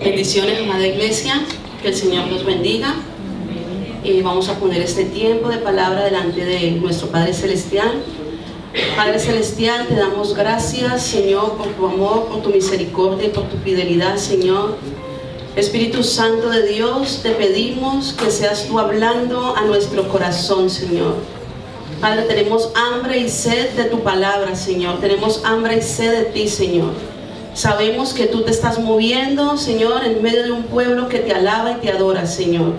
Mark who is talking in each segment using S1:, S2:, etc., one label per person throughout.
S1: Bendiciones, amada iglesia, que el Señor los bendiga. Vamos a poner este tiempo de palabra delante de nuestro Padre Celestial. Padre Celestial, te damos gracias, Señor, por tu amor, por tu misericordia y por tu fidelidad, Señor. Espíritu Santo de Dios, te pedimos que seas tú hablando a nuestro corazón, Señor. Padre, tenemos hambre y sed de tu palabra, Señor. Tenemos hambre y sed de ti, Señor. Sabemos que tú te estás moviendo, Señor, en medio de un pueblo que te alaba y te adora, Señor.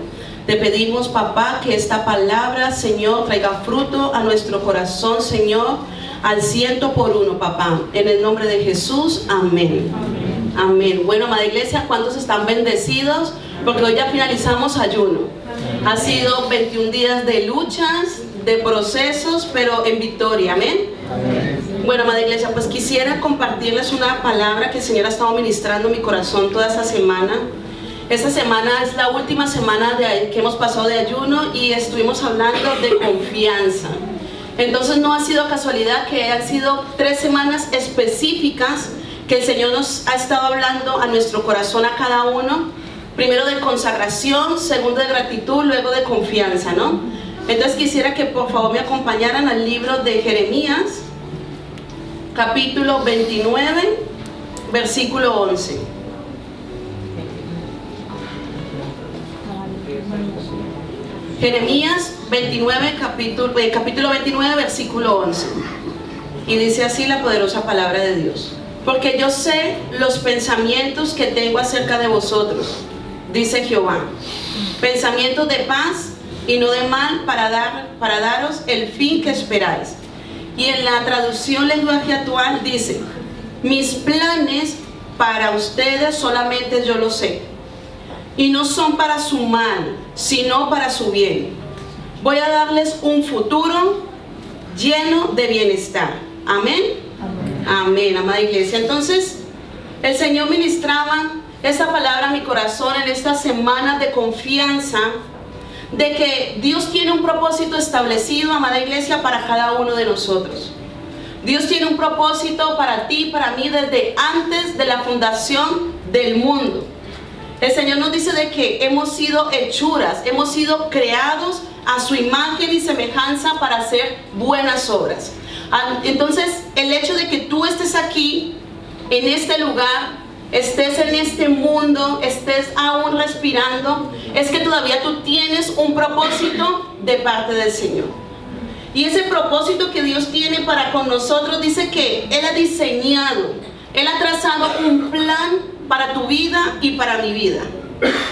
S1: Te pedimos, papá, que esta palabra, Señor, traiga fruto a nuestro corazón, Señor, al 100%, papá. En el nombre de Jesús, amén. Amén. Amén. Bueno, amada iglesia, ¿cuántos están bendecidos? Porque hoy ya finalizamos ayuno. Ha sido 21 días de luchas, de procesos, pero en victoria. Amén. Amén. Bueno, amada iglesia, pues quisiera compartirles una palabra que el Señor ha estado ministrando en mi corazón toda esta semana. Esta semana es la última semana que hemos pasado de ayuno y estuvimos hablando de confianza. Entonces no ha sido casualidad que han sido 3 semanas específicas que el Señor nos ha estado hablando a nuestro corazón a cada uno. Primero de consagración, segundo de gratitud, luego de confianza, ¿no? Entonces quisiera que por favor me acompañaran al libro de Jeremías, capítulo 29, versículo 11. Jeremías 29, capítulo 29, versículo 11. Y dice así la poderosa palabra de Dios: porque yo sé los pensamientos que tengo acerca de vosotros, dice Jehová, pensamientos de paz y no de mal, para daros el fin que esperáis. Y en la traducción lenguaje actual dice: mis planes para ustedes solamente yo los sé, y no son para su mal, sino para su bien. Voy a darles un futuro lleno de bienestar. Amén. Amén, amén, amada iglesia. Entonces, el Señor ministraba esa palabra a mi corazón en esta semana de confianza, de que Dios tiene un propósito establecido, amada iglesia, para cada uno de nosotros. Dios tiene un propósito para ti, para mí, desde antes de la fundación del mundo. El Señor nos dice de que hemos sido hechuras, hemos sido creados a su imagen y semejanza para hacer buenas obras. Entonces, el hecho de que tú estés aquí, en este lugar, estés en este mundo, estés aún respirando, es que todavía tú tienes un propósito de parte del Señor. Y ese propósito que Dios tiene para con nosotros, dice que Él ha diseñado, Él ha trazado un plan para tu vida y para mi vida.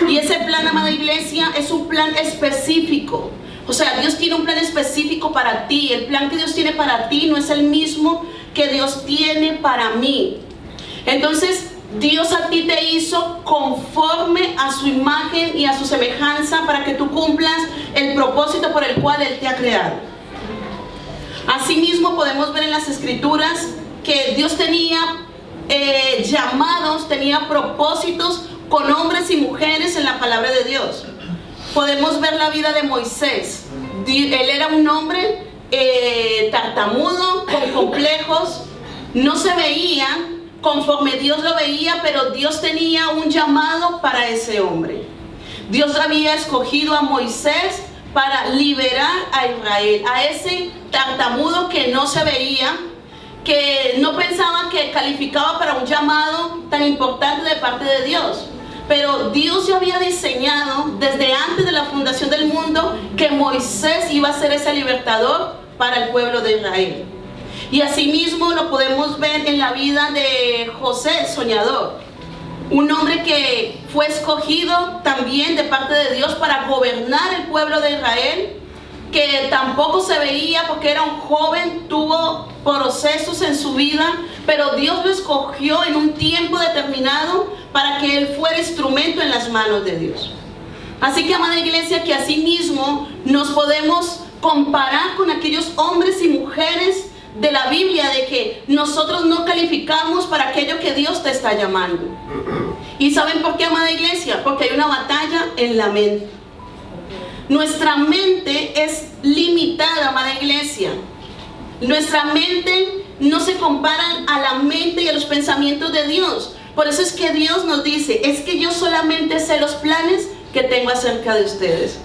S1: Y ese plan, amada iglesia, es un plan específico. O sea, Dios tiene un plan específico para ti. El plan que Dios tiene para ti no es el mismo que Dios tiene para mí. Entonces, Dios a ti te hizo conforme a su imagen y a su semejanza para que tú cumplas el propósito por el cual Él te ha creado. Asimismo, podemos ver en las Escrituras que Dios tenía llamados, tenía propósitos con hombres y mujeres en la palabra de Dios. Podemos ver la vida de Moisés. Él era un hombre tartamudo, con complejos, no se veía conforme Dios lo veía, pero Dios tenía un llamado para ese hombre. Dios había escogido a Moisés para liberar a Israel, a ese tartamudo que no se veía, que no pensaba que calificaba para un llamado tan importante de parte de Dios. Pero Dios ya había diseñado desde antes de la fundación del mundo que Moisés iba a ser ese libertador para el pueblo de Israel. Y asimismo lo podemos ver en la vida de José, el soñador, un hombre que fue escogido también de parte de Dios para gobernar el pueblo de Israel, que tampoco se veía porque era un joven, tuvo procesos en su vida, pero Dios lo escogió en un tiempo determinado para que él fuera instrumento en las manos de Dios. Así que, amada iglesia, que asimismo nos podemos comparar con aquellos hombres y mujeres de la Biblia, de que nosotros no calificamos para aquello que Dios te está llamando. ¿Y saben por qué, amada iglesia? Porque hay una batalla en la mente. Nuestra mente es limitada, amada iglesia. Nuestra mente no se compara a la mente y a los pensamientos de Dios. Por eso es que Dios nos dice, es que yo solamente sé los planes que tengo acerca de ustedes.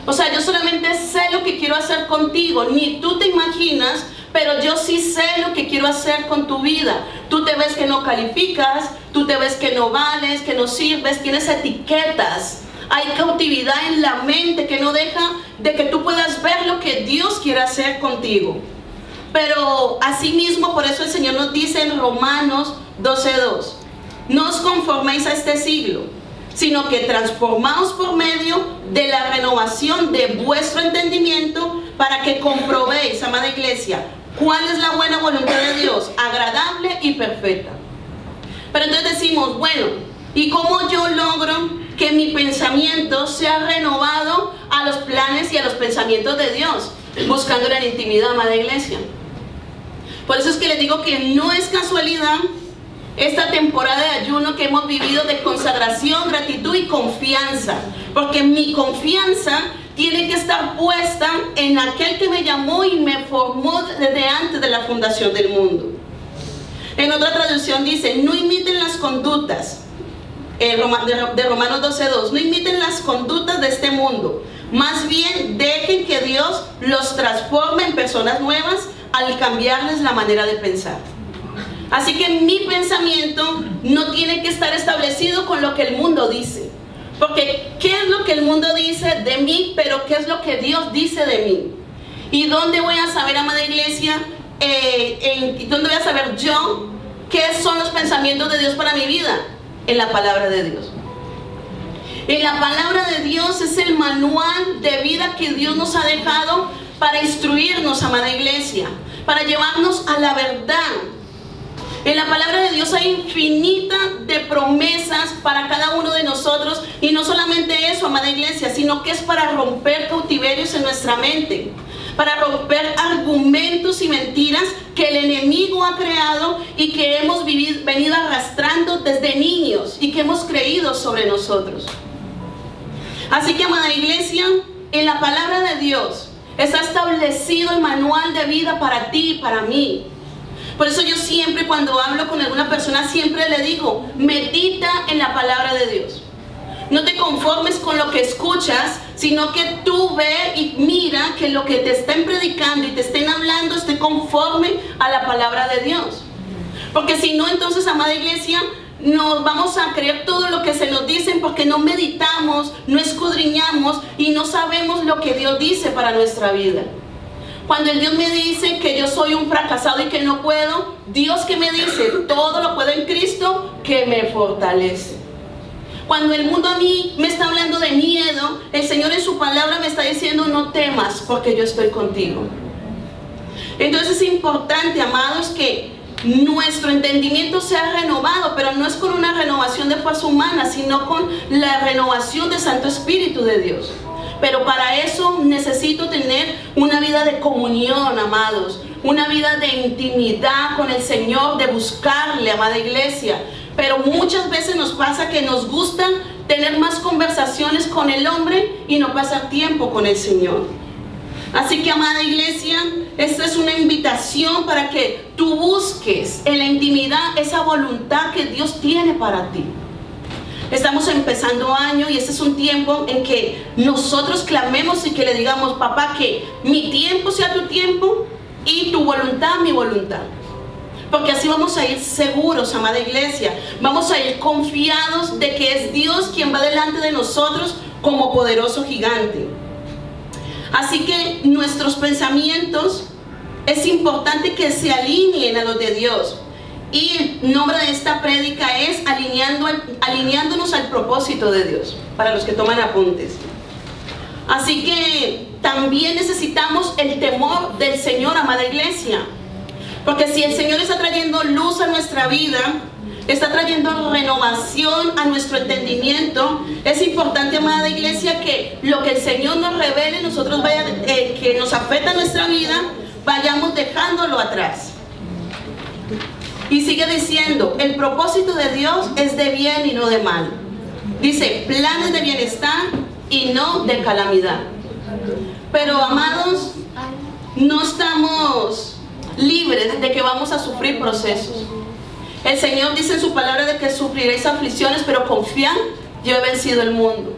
S1: O sea, yo solamente sé lo que quiero hacer contigo, ni tú te imaginas, pero yo sí sé lo que quiero hacer con tu vida. Tú te ves que no calificas, tú te ves que no vales, que no sirves, tienes etiquetas. Hay cautividad en la mente que no deja de que tú puedas ver lo que Dios quiere hacer contigo. Pero asimismo, por eso el Señor nos dice en Romanos 12:2, no os conforméis a este siglo, sino que transformaos por medio de la renovación de vuestro entendimiento, para que comprobéis, amada iglesia, cuál es la buena voluntad de Dios, agradable y perfecta. Pero entonces decimos, bueno, ¿y cómo yo logro que mi pensamiento sea renovado a los planes y a los pensamientos de Dios? Buscando la intimidad, amada iglesia. Por eso es que les digo que no es casualidad esta temporada de ayuno que hemos vivido, de consagración, gratitud y confianza, porque mi confianza tiene que estar puesta en aquel que me llamó y me formó desde antes de la fundación del mundo. En otra traducción dice, no imiten las conductas, de Romanos 12:2, no imiten las conductas de este mundo, más bien dejen que Dios los transforme en personas nuevas al cambiarles la manera de pensar. Así que mi pensamiento no tiene que estar establecido con lo que el mundo dice. Porque ¿qué es lo que el mundo dice de mí? Pero ¿qué es lo que Dios dice de mí? ¿Y dónde voy a saber, amada iglesia? ¿Dónde voy a saber yo qué son los pensamientos de Dios para mi vida? En la palabra de Dios. En la palabra de Dios es el manual de vida que Dios nos ha dejado para instruirnos, amada iglesia, para llevarnos a la verdad. En la palabra de Dios hay infinita de promesas para cada uno de nosotros, y no solamente eso, amada iglesia, sino que es para romper cautiverios en nuestra mente, para romper argumentos y mentiras que el enemigo ha creado y que hemos venido arrastrando desde niños y que hemos creído sobre nosotros. Así que, amada iglesia, en la palabra de Dios está establecido el manual de vida para ti y para mí. Por eso yo siempre, cuando hablo con alguna persona, siempre le digo, medita en la palabra de Dios. No te conformes con lo que escuchas, sino que tú ve y mira que lo que te estén predicando y te estén hablando esté conforme a la palabra de Dios. Porque si no, entonces, amada iglesia, nos vamos a creer todo lo que se nos dicen, porque no meditamos, no escudriñamos y no sabemos lo que Dios dice para nuestra vida. Cuando el Dios me dice que yo soy un fracasado y que no puedo, Dios que me dice, todo lo puedo en Cristo que me fortalece. Cuando el mundo a mí me está hablando de miedo, el Señor en su palabra me está diciendo, no temas porque yo estoy contigo. Entonces es importante, amados, que nuestro entendimiento sea renovado, pero no es con una renovación de fuerza humana, sino con la renovación del Santo Espíritu de Dios. Pero para eso necesito tener una vida de comunión, amados, una vida de intimidad con el Señor, de buscarle, amada iglesia. Pero muchas veces nos pasa que nos gusta tener más conversaciones con el hombre y no pasar tiempo con el Señor. Así que, amada iglesia, esta es una invitación para que tú busques en la intimidad esa voluntad que Dios tiene para ti. Estamos empezando año y este es un tiempo en que nosotros clamemos y que le digamos, papá, que mi tiempo sea tu tiempo y tu voluntad mi voluntad. Porque así vamos a ir seguros, amada iglesia. Vamos a ir confiados de que es Dios quien va delante de nosotros como poderoso gigante. Así que nuestros pensamientos es importante que se alineen a los de Dios. Y el nombre de esta prédica es alineándonos al propósito de Dios, para los que toman apuntes. Así que también necesitamos el temor del Señor, amada iglesia. Porque si el Señor está trayendo luz a nuestra vida, está trayendo renovación a nuestro entendimiento, es importante, amada iglesia, que lo que el Señor nos revele, nosotros que nos afecta a nuestra vida, vayamos dejándolo atrás. Y sigue diciendo, el propósito de Dios es de bien y no de mal. Dice, planes de bienestar y no de calamidad. Pero, amados, no estamos libres de que vamos a sufrir procesos. El Señor dice en su palabra de que sufriréis aflicciones, pero confiad, yo he vencido el mundo.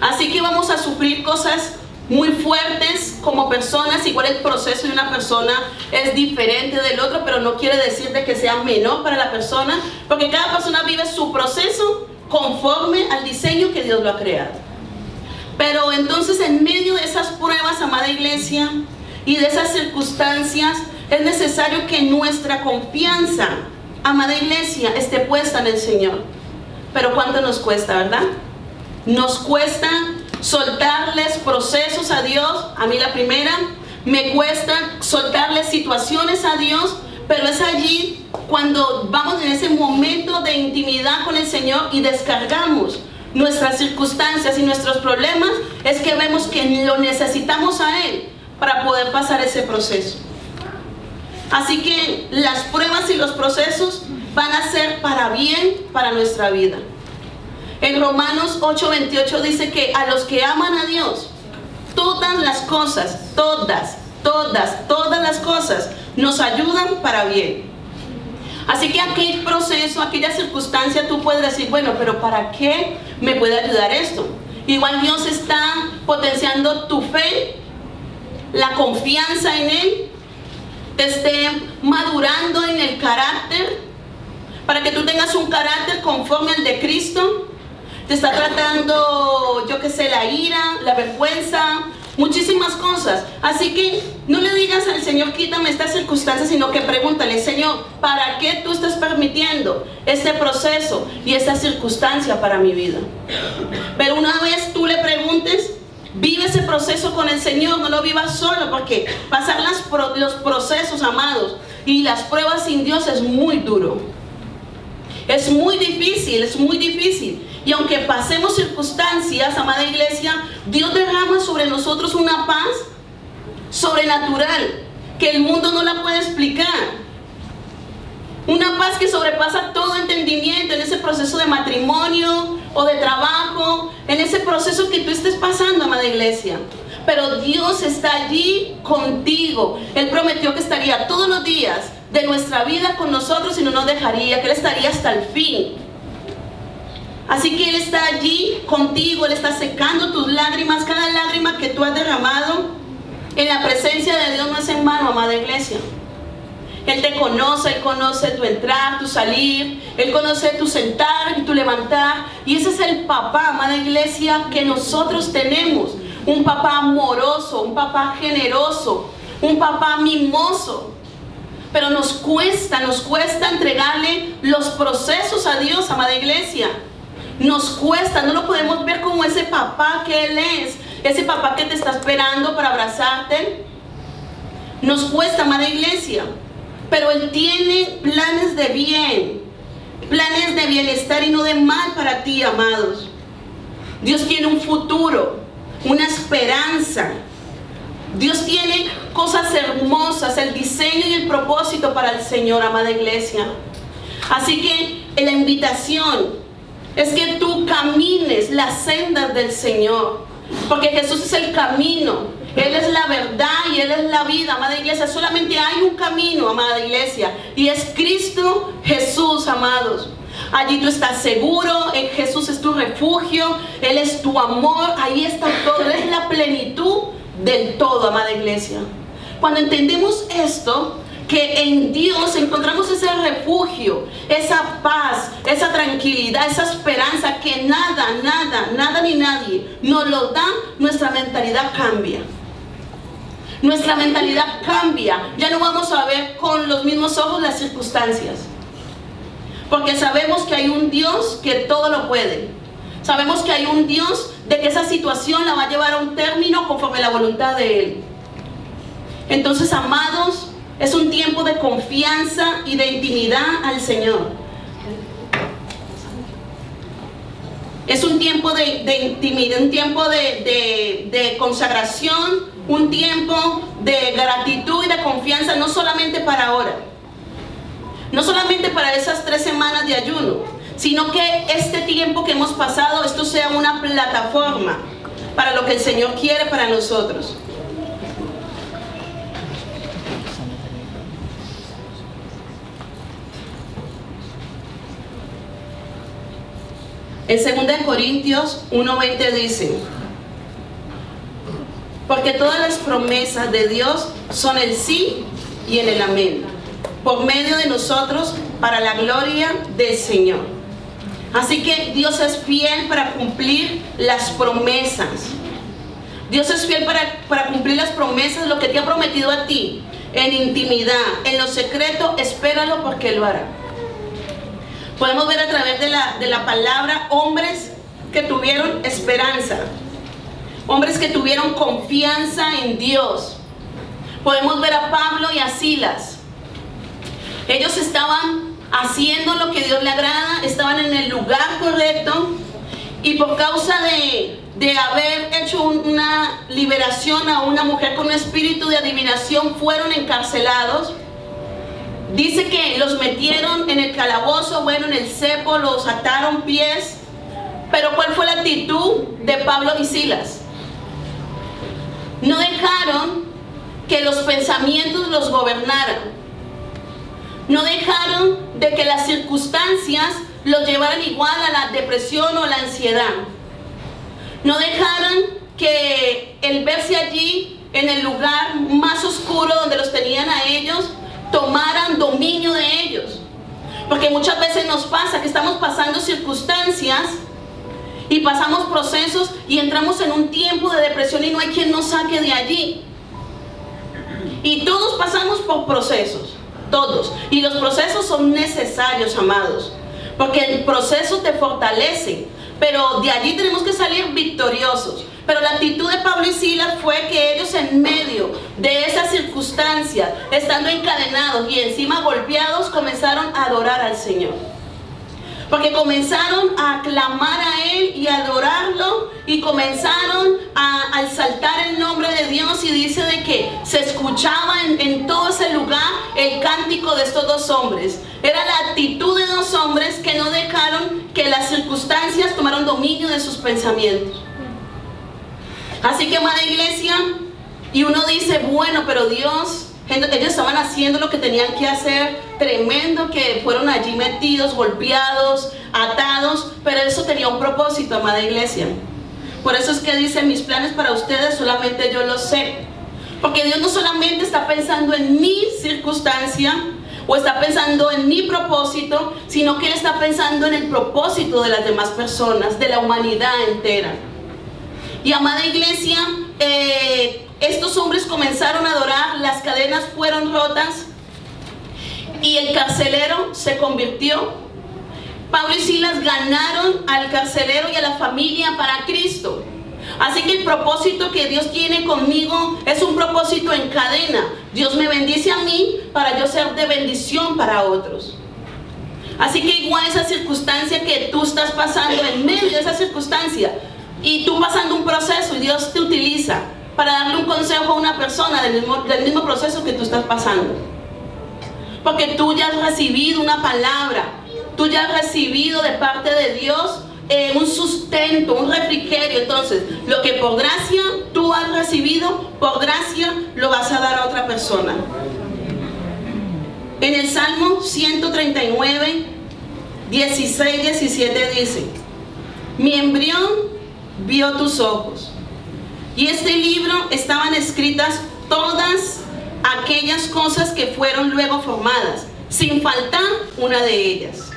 S1: Así que vamos a sufrir cosas muy fuertes como personas. Igual el proceso de una persona es diferente del otro, pero no quiere decir de que sea menor para la persona, porque cada persona vive su proceso conforme al diseño que Dios lo ha creado. Pero entonces, en medio de esas pruebas, amada iglesia, y de esas circunstancias, es necesario que nuestra confianza, amada iglesia, esté puesta en el Señor. Pero ¿cuánto nos cuesta, verdad? Nos cuesta soltarles procesos a Dios. A mí la primera, me cuesta soltarles situaciones a Dios, pero es allí cuando vamos en ese momento de intimidad con el Señor y descargamos nuestras circunstancias y nuestros problemas, es que vemos que lo necesitamos a Él para poder pasar ese proceso. Así que las pruebas y los procesos van a ser para bien para nuestra vida. En Romanos 8:28 dice que a los que aman a Dios, todas las cosas, todas las cosas nos ayudan para bien. Así que aquel proceso, aquella circunstancia, tú puedes decir, bueno, pero ¿para qué me puede ayudar esto? Igual Dios está potenciando tu fe, la confianza en Él, te esté madurando en el carácter, para que tú tengas un carácter conforme al de Cristo. Te está tratando, yo qué sé, la ira, la vergüenza, muchísimas cosas. Así que no le digas al Señor, quítame estas circunstancias, sino que pregúntale, Señor, ¿para qué tú estás permitiendo este proceso y esta circunstancia para mi vida? Pero una vez tú le preguntes, vive ese proceso con el Señor, no lo vivas solo, porque pasar los procesos, amados, y las pruebas sin Dios es muy duro. Es muy difícil, es muy difícil. Y aunque pasemos circunstancias, amada iglesia, Dios derrama sobre nosotros una paz sobrenatural que el mundo no la puede explicar. Una paz que sobrepasa todo entendimiento en ese proceso de matrimonio o de trabajo, en ese proceso que tú estés pasando, amada iglesia. Pero Dios está allí contigo. Él prometió que estaría todos los días de nuestra vida con nosotros y no nos dejaría, que Él estaría hasta el fin. Así que Él está allí contigo, Él está secando tus lágrimas, cada lágrima que tú has derramado en la presencia de Dios no es en vano, amada iglesia. Él te conoce, Él conoce tu entrar, tu salir, Él conoce tu sentar y tu levantar. Y ese es el papá, amada iglesia, que nosotros tenemos. Un papá amoroso, un papá generoso, un papá mimoso. Pero nos cuesta entregarle los procesos a Dios, amada iglesia. Nos cuesta, no lo podemos ver como ese papá que Él es, ese papá que te está esperando para abrazarte. Nos cuesta, amada iglesia, pero Él tiene planes de bien, planes de bienestar y no de mal para ti, amados. Dios tiene un futuro, una esperanza. Dios tiene cosas hermosas, el diseño y el propósito para el Señor, amada iglesia. Así que la invitación es que tú camines las sendas del Señor, porque Jesús es el camino, Él es la verdad y Él es la vida, amada iglesia. Solamente hay un camino, amada iglesia, y es Cristo Jesús, amados. Allí tú estás seguro, en Jesús es tu refugio, Él es tu amor, ahí está todo, Él es la plenitud del todo, amada iglesia. Cuando entendemos esto, que en Dios encontramos ese refugio, esa paz, esa tranquilidad, esa esperanza que nada ni nadie nos lo da, nuestra mentalidad cambia. Nuestra mentalidad cambia. Ya no vamos a ver con los mismos ojos las circunstancias, porque sabemos que hay un Dios que todo lo puede. Sabemos que hay un Dios de que esa situación la va a llevar a un término conforme a la voluntad de Él. Entonces, amados, es un tiempo de confianza y de intimidad al Señor. Es un tiempo de intimidad, un tiempo de consagración, un tiempo de gratitud y de confianza, no solamente para ahora, no solamente para esas 3 semanas de ayuno, sino que este tiempo que hemos pasado, esto sea una plataforma para lo que el Señor quiere para nosotros. En 2 Corintios 1:20 dice: porque todas las promesas de Dios son el sí y en el amén, por medio de nosotros, para la gloria del Señor. Así que Dios es fiel para cumplir las promesas. Dios es fiel para cumplir las promesas, lo que te ha prometido a ti, en intimidad, en lo secreto, espéralo porque Él lo hará. Podemos ver a través de la palabra hombres que tuvieron esperanza, hombres que tuvieron confianza en Dios. Podemos ver a Pablo y a Silas. Ellos estaban haciendo lo que Dios le agrada, estaban en el lugar correcto, y por causa de haber hecho una liberación a una mujer con un espíritu de adivinación, fueron encarcelados. Dice que los metieron en el calabozo, bueno, en el cepo, los ataron pies. Pero ¿cuál fue la actitud de Pablo y Silas? No dejaron que los pensamientos los gobernaran. No dejaron de que las circunstancias los llevaran igual a la depresión o la ansiedad. No dejaron que el verse allí en el lugar más oscuro donde los tenían a ellos tomaran dominio de ellos. Porque muchas veces nos pasa que estamos pasando circunstancias y pasamos procesos y entramos en un tiempo de depresión y no hay quien nos saque de allí. Y todos pasamos por procesos, todos. Y los procesos son necesarios, amados, porque el proceso te fortalece, pero de allí tenemos que salir victoriosos. Pero la actitud de Pablo y Silas fue que ellos, en medio de esas circunstancias, estando encadenados y encima golpeados, comenzaron a adorar al Señor. Porque comenzaron a clamar a Él y a adorarlo, y comenzaron a exaltar el nombre de Dios. Y dice de que se escuchaba en todo ese lugar el cántico de estos dos hombres. Era la actitud de dos hombres que no dejaron que las circunstancias tomaran dominio de sus pensamientos. Así que, amada iglesia, y uno dice, bueno, pero Dios, ellos estaban haciendo lo que tenían que hacer, tremendo que fueron allí metidos, golpeados, atados, pero eso tenía un propósito, amada iglesia. Por eso es que dice, mis planes para ustedes solamente yo los sé. Porque Dios no solamente está pensando en mi circunstancia o está pensando en mi propósito, sino que Él está pensando en el propósito de las demás personas, de la humanidad entera. Y, amada iglesia, estos hombres comenzaron a adorar, las cadenas fueron rotas y el carcelero se convirtió. Pablo y Silas ganaron al carcelero y a la familia para Cristo. Así que el propósito que Dios tiene conmigo es un propósito en cadena. Dios me bendice a mí para yo ser de bendición para otros. Así que igual esa circunstancia que tú estás pasando, en medio de esa circunstancia, y tú pasando un proceso, y Dios te utiliza para darle un consejo a una persona del mismo proceso que tú estás pasando. Porque tú ya has recibido una palabra, tú ya has recibido de parte de Dios un sustento, un refrigerio. Entonces, lo que por gracia tú has recibido, por gracia lo vas a dar a otra persona. En el Salmo 139, 16, 17 dice: mi embrión vio tus ojos, y este libro estaban escritas todas aquellas cosas que fueron luego formadas, sin faltar una de ellas.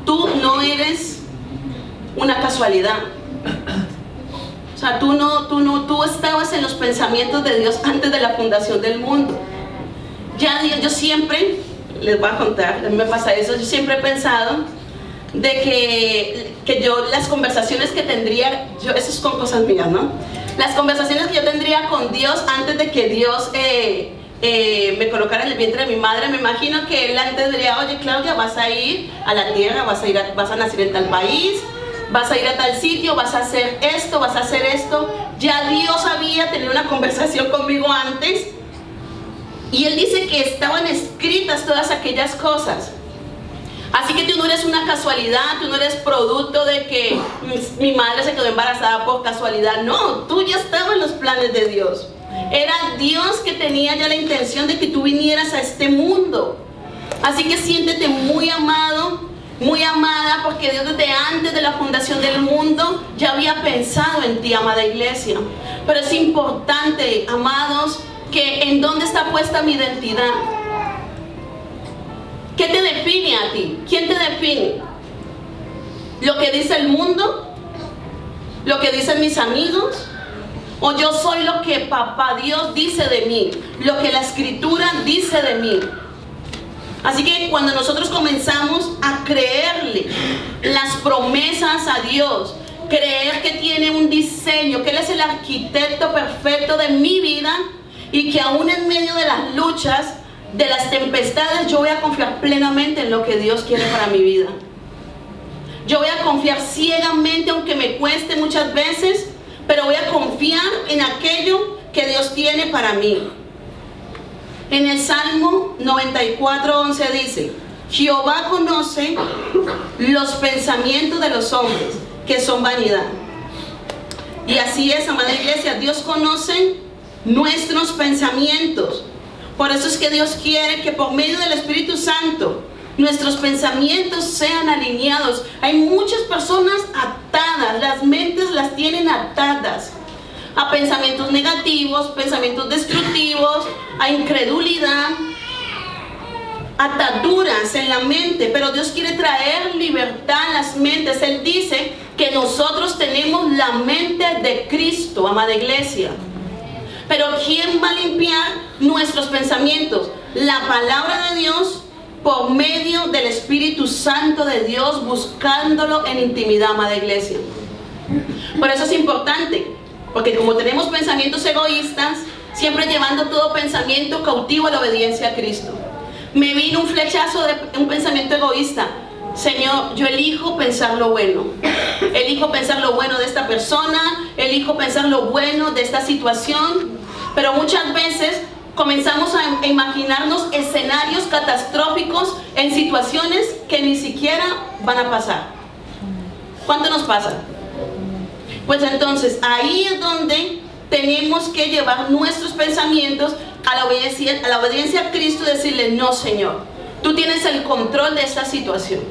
S1: Tú no eres una casualidad. O sea, tú estabas en los pensamientos de Dios antes de la fundación del mundo. Ya Dios, yo siempre, les voy a contar, a mí me pasa eso, yo siempre he pensado de que yo, las conversaciones que tendría, eso es con cosas mías, ¿no? Las conversaciones que yo tendría con Dios antes de que Dios me colocara en el vientre de mi madre, me imagino que Él antes diría, oye Claudia, vas a ir a la tierra, vas a nacer en tal país, vas a ir a tal sitio, vas a hacer esto, vas a hacer esto. Ya Dios había tenido una conversación conmigo antes, y Él dice que estaban escritas todas aquellas cosas. Así que tú no eres una casualidad, tú no eres producto de que mi madre se quedó embarazada por casualidad. No, tú ya estabas en los planes de Dios. Era Dios que tenía ya la intención de que tú vinieras a este mundo. Así que siéntete muy amado, muy amada, porque Dios desde antes de la fundación del mundo ya había pensado en ti, amada iglesia. Pero es importante, amados, que en dónde está puesta mi identidad. ¿Qué te define a ti? ¿Quién te define? ¿Lo que dice el mundo? ¿Lo que dicen mis amigos? ¿O yo soy lo que Papá Dios dice de mí? Lo que la Escritura dice de mí. Así que cuando nosotros comenzamos a creerle las promesas a Dios, creer que tiene un diseño, que Él es el arquitecto perfecto de mi vida, y que aún en medio de las luchas, de las tempestades, yo voy a confiar plenamente en lo que Dios quiere para mi vida. Yo voy a confiar ciegamente, aunque me cueste muchas veces, pero voy a confiar en aquello que Dios tiene para mí. En el Salmo 94:11 dice: Jehová conoce los pensamientos de los hombres, que son vanidad. Y así es, amada iglesia, Dios conoce nuestros pensamientos. Por eso es que Dios quiere que por medio del Espíritu Santo nuestros pensamientos sean alineados. Hay muchas personas atadas, las mentes las tienen atadas a pensamientos negativos, pensamientos destructivos, a incredulidad, ataduras en la mente. Pero Dios quiere traer libertad a las mentes. Él dice que nosotros tenemos la mente de Cristo, amada iglesia. Pero ¿quién va a limpiar nuestros pensamientos? La palabra de Dios, por medio del Espíritu Santo de Dios, buscándolo en intimidad, amada iglesia. Por eso es importante, porque como tenemos pensamientos egoístas, siempre llevando todo pensamiento cautivo a la obediencia a Cristo. Me vino un flechazo de un pensamiento egoísta. Señor, yo elijo pensar lo bueno. Elijo pensar lo bueno de esta persona, elijo pensar lo bueno de esta situación. Pero muchas veces comenzamos a imaginarnos escenarios catastróficos en situaciones que ni siquiera van a pasar. ¿Cuánto nos pasa? Pues entonces ahí es donde tenemos que llevar nuestros pensamientos a la obediencia a Cristo y decirle: no, Señor, tú tienes el control de esta situación.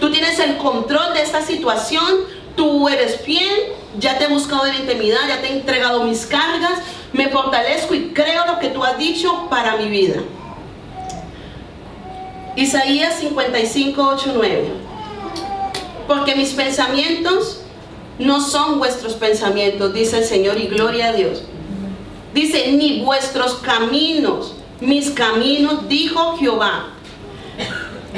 S1: Tú tienes el control de esta situación, tú eres fiel, ya te he buscado en intimidad, ya te he entregado mis cargas, me fortalezco y creo lo que tú has dicho para mi vida. Isaías 55:8-9. Porque mis pensamientos no son vuestros pensamientos, dice el Señor, y gloria a Dios. Dice: ni vuestros caminos, mis caminos, dijo Jehová.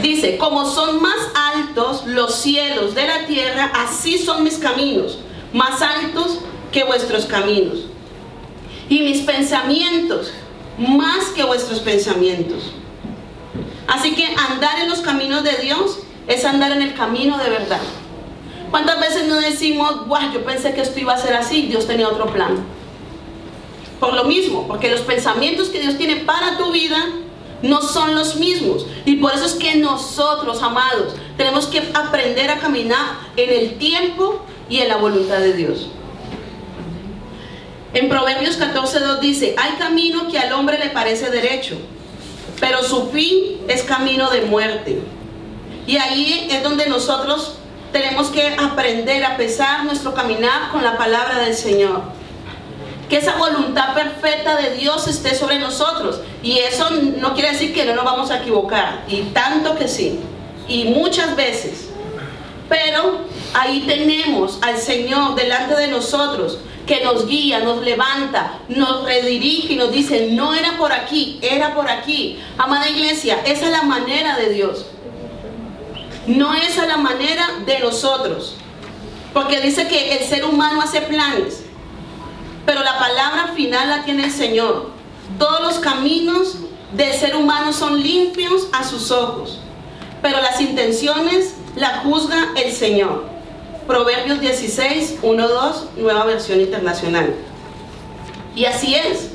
S1: Dice: como son más altos los cielos de la tierra, así son mis caminos, más altos que vuestros caminos. Y mis pensamientos, más que vuestros pensamientos. Así que andar en los caminos de Dios es andar en el camino de verdad. ¿Cuántas veces no decimos: "Buah, yo pensé que esto iba a ser así, Dios tenía otro plan"? Por lo mismo, porque los pensamientos que Dios tiene para tu vida no son los mismos. Y por eso es que nosotros, amados, tenemos que aprender a caminar en el tiempo y en la voluntad de Dios. En Proverbios 14:2 dice: hay camino que al hombre le parece derecho, pero su fin es camino de muerte. Y ahí es donde nosotros tenemos que aprender a pesar nuestro caminar con la palabra del Señor. Que esa voluntad perfecta de Dios esté sobre nosotros. Y eso no quiere decir que no nos vamos a equivocar. Y tanto que sí. Y muchas veces. Pero ahí tenemos al Señor delante de nosotros, que nos guía, nos levanta, nos redirige y nos dice: no era por aquí, era por aquí. Amada iglesia, esa es la manera de Dios. No es a la manera de nosotros. Porque dice que el ser humano hace planes, pero la palabra final la tiene el Señor. Todos los caminos del ser humano son limpios a sus ojos, pero las intenciones las juzga el Señor. Proverbios 16:1-2, nueva versión internacional. Y así es.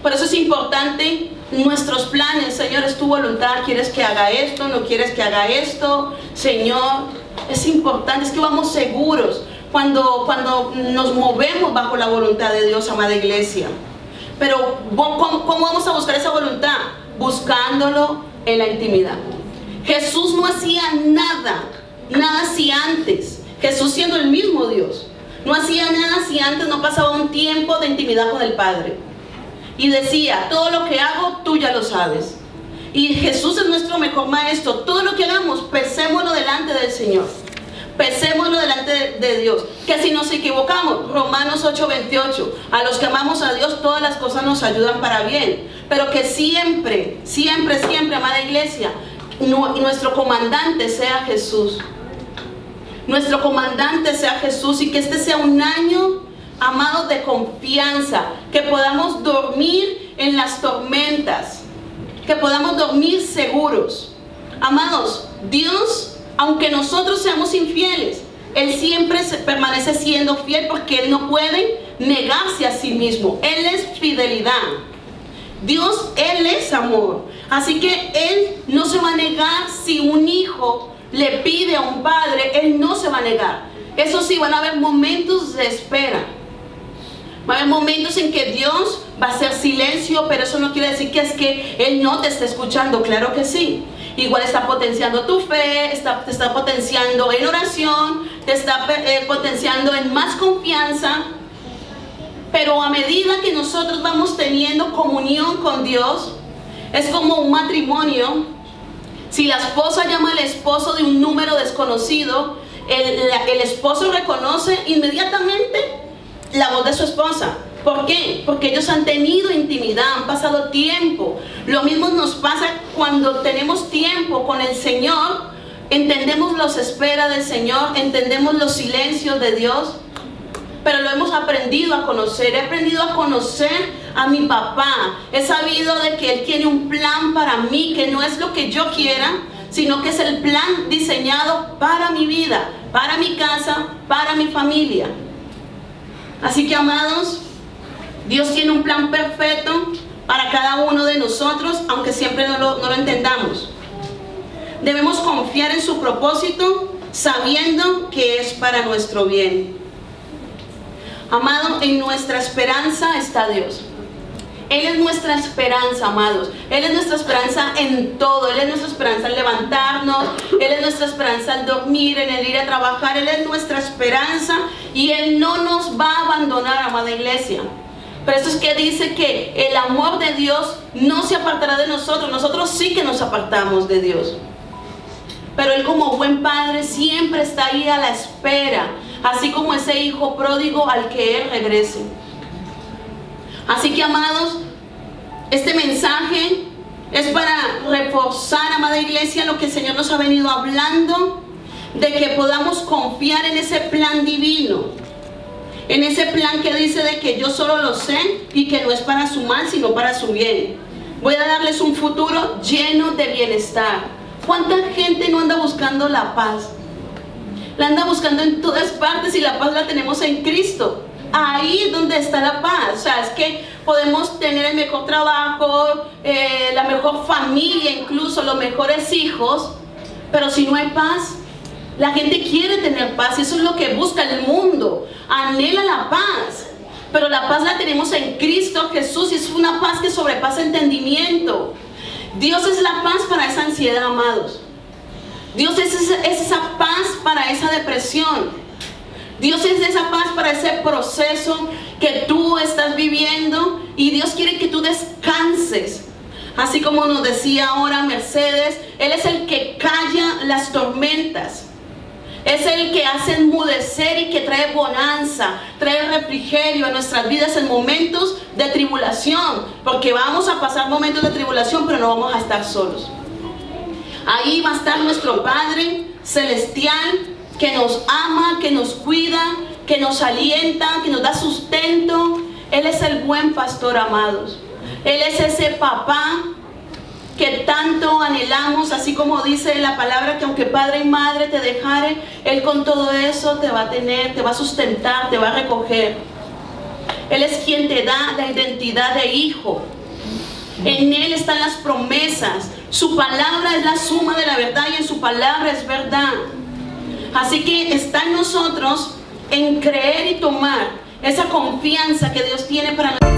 S1: Por eso es importante nuestros planes. Señor, es tu voluntad, ¿quieres que haga esto? ¿No quieres que haga esto? Señor, es importante, es que vamos seguros cuando nos movemos bajo la voluntad de Dios, amada iglesia. Pero ¿cómo vamos a buscar esa voluntad? Buscándolo en la intimidad. Jesús no hacía nada si antes, Jesús siendo el mismo Dios, no hacía nada si antes no pasaba un tiempo de intimidad con el Padre. Y decía, todo lo que hago, tú ya lo sabes. Y Jesús es nuestro mejor maestro. Todo lo que hagamos, pesémoslo delante del Señor. Pesémoslo delante de Dios. Que si nos equivocamos, Romanos 8:28, a los que amamos a Dios, todas las cosas nos ayudan para bien. Pero que siempre, siempre, siempre, amada iglesia, nuestro comandante sea Jesús. Nuestro comandante sea Jesús, y que este sea un año, amados, de confianza, que podamos dormir en las tormentas, que podamos dormir seguros. Amados, Dios, aunque nosotros seamos infieles, Él siempre permanece siendo fiel, porque Él no puede negarse a sí mismo. Él es fidelidad. Dios, Él es amor. Así que Él no se va a negar. Si un hijo le pide a un padre, Él no se va a negar. Eso sí, van a haber momentos de espera. Va a haber momentos en que Dios va a hacer silencio, pero eso no quiere decir que es que Él no te esté escuchando. Claro que sí. Igual está potenciando tu fe, te está potenciando en oración, te está potenciando en más confianza. Pero a medida que nosotros vamos teniendo comunión con Dios, es como un matrimonio. Si la esposa llama al esposo de un número desconocido, el esposo reconoce inmediatamente la voz de su esposa. ¿Por qué? Porque ellos han tenido intimidad, han pasado tiempo. Lo mismo nos pasa cuando tenemos tiempo con el Señor. Entendemos las esperas del Señor, entendemos los silencios de Dios. Pero lo hemos aprendido a conocer. He aprendido a conocer a mi papá. He sabido de que Él tiene un plan para mí, que no es lo que yo quiera, sino que es el plan diseñado para mi vida, para mi casa, para mi familia. Así que, amados, Dios tiene un plan perfecto para cada uno de nosotros, aunque siempre no lo entendamos. Debemos confiar en su propósito, sabiendo que es para nuestro bien. Amado, en nuestra esperanza está Dios. Él es nuestra esperanza, amados. Él es nuestra esperanza en todo. Él es nuestra esperanza al levantarnos. Él es nuestra esperanza al dormir, en el ir a trabajar. Él es nuestra esperanza, y Él no nos va a abandonar, amada iglesia. Pero eso es que dice que el amor de Dios no se apartará de nosotros. Nosotros sí que nos apartamos de Dios. Pero Él, como buen padre, siempre está ahí a la espera, así como ese hijo pródigo al que Él regrese. Así que, amados, este mensaje es para reforzar, amada iglesia, lo que el Señor nos ha venido hablando, de que podamos confiar en ese plan divino, en ese plan que dice de que yo solo lo sé y que no es para su mal, sino para su bien. Voy a darles un futuro lleno de bienestar. ¿Cuánta gente no anda buscando la paz? La anda buscando en todas partes, y la paz la tenemos en Cristo. Ahí es donde está la paz. O sea, es que podemos tener el mejor trabajo, la mejor familia, incluso los mejores hijos, pero si no hay paz, la gente quiere tener paz, y eso es lo que busca el mundo, anhela la paz. Pero la paz la tenemos en Cristo Jesús, y es una paz que sobrepasa entendimiento. Dios es la paz para esa ansiedad, amados. Dios es esa paz para esa depresión. Dios es esa paz para ese proceso que tú estás viviendo, y Dios quiere que tú descanses. Así como nos decía ahora Mercedes, Él es el que calla las tormentas. Es el que hace enmudecer y que trae bonanza, trae refrigerio a nuestras vidas en momentos de tribulación. Porque vamos a pasar momentos de tribulación, pero no vamos a estar solos. Ahí va a estar nuestro Padre Celestial, que nos ama, que nos cuida, que nos alienta, que nos da sustento. Él es el buen pastor, amados. Él es ese papá que tanto anhelamos, así como dice la palabra, que aunque padre y madre te dejare, Él con todo eso te va a tener, te va a sustentar, te va a recoger. Él es quien te da la identidad de hijo. En Él están las promesas. Su palabra es la suma de la verdad, y en su palabra es verdad. Así que está en nosotros en creer y tomar esa confianza que Dios tiene para nosotros.